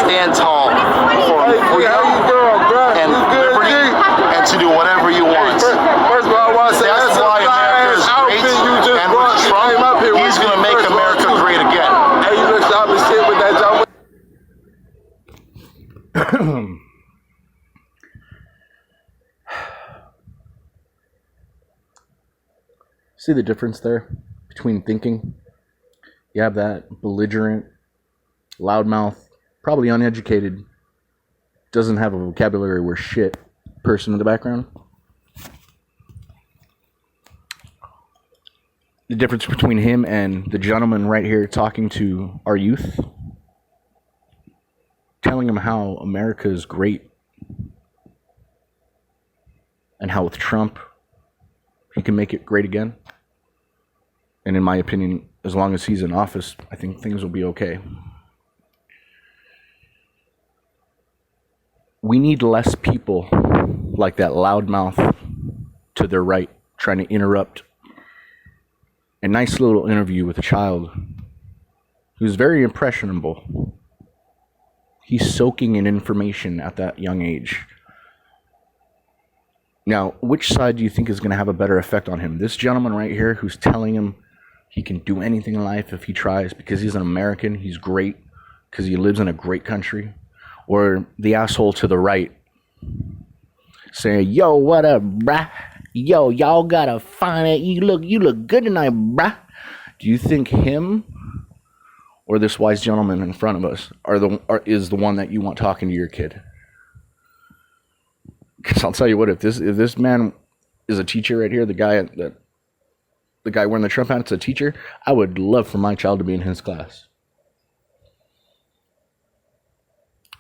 stand tall for freedom and liberty and to do whatever you want. First of all, I want to say that's why America is great, and with Trump, he's going to make America great again. Hey, you look sharp as shit with that job. See the difference there between thinking? You have that belligerent, loudmouth, probably uneducated, doesn't have a vocabulary worth shit person in the background. The difference between him and the gentleman right here talking to our youth, telling them how America is great and how with Trump he can make it great again. And in my opinion, as long as he's in office, I think things will be okay. We need less people like that loudmouth to their right trying to interrupt a nice little interview with a child who's very impressionable. He's soaking in information at that young age. Now, which side do you think is going to have a better effect on him? This gentleman right here who's telling him he can do anything in life if he tries because he's an American, he's great, because he lives in a great country? Or the asshole to the right saying, yo, what up, bruh? Yo, y'all gotta find it. You look good tonight, bruh. Do you think him or this wise gentleman in front of us is the one that you want talking to your kid? Because I'll tell you what, if this man is a teacher right here, the guy wearing the Trump hat is a teacher, I would love for my child to be in his class.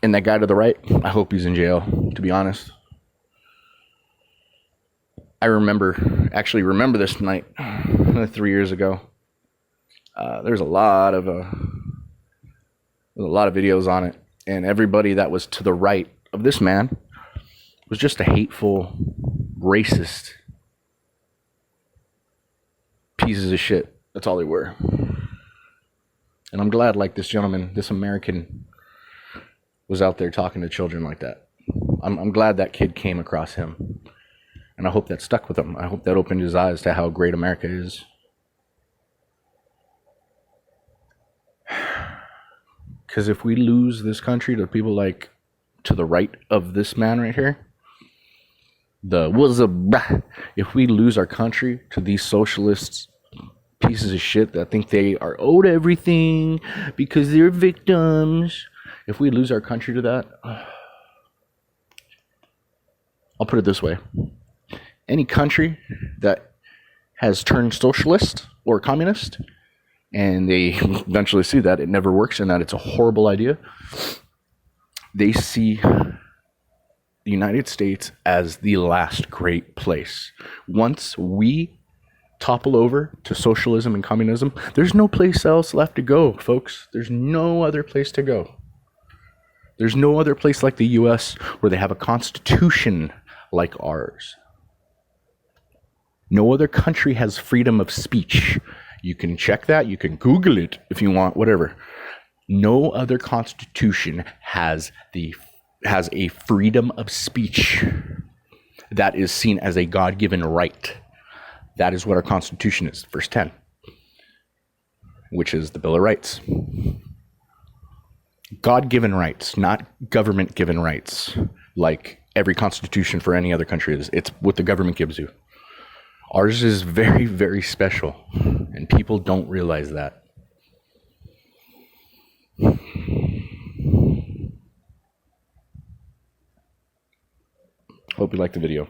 And that guy to the right, I hope he's in jail, to be honest. I remember this night 3 years ago. There's a lot of videos on it, and everybody that was to the right of this man was just a hateful, racist pieces of shit. That's all they were. And I'm glad, like this gentleman, this American, was out there talking to children like that. I'm glad that kid came across him. And I hope that stuck with him. I hope that opened his eyes to how great America is. Because if we lose this country to people like to the right of this man right here, if we lose our country to these socialists, pieces of shit that think they are owed everything because they're victims, if we lose our country to that, I'll put it this way. Any country that has turned socialist or communist, and they eventually see that it never works and that it's a horrible idea, they see the United States as the last great place. Once we topple over to socialism and communism, there's no place else left to go, folks. There's no other place to go. There's no other place like the US where they have a constitution like ours. No other country has freedom of speech. You can check that. You can Google it if you want, whatever. No other constitution has a freedom of speech that is seen as a God-given right. That is what our Constitution is, verse 10, which is the Bill of Rights. God-given rights, not government-given rights, like every constitution for any other country is. It's what the government gives you. Ours is very, very special, and people don't realize that. Hope you liked the video.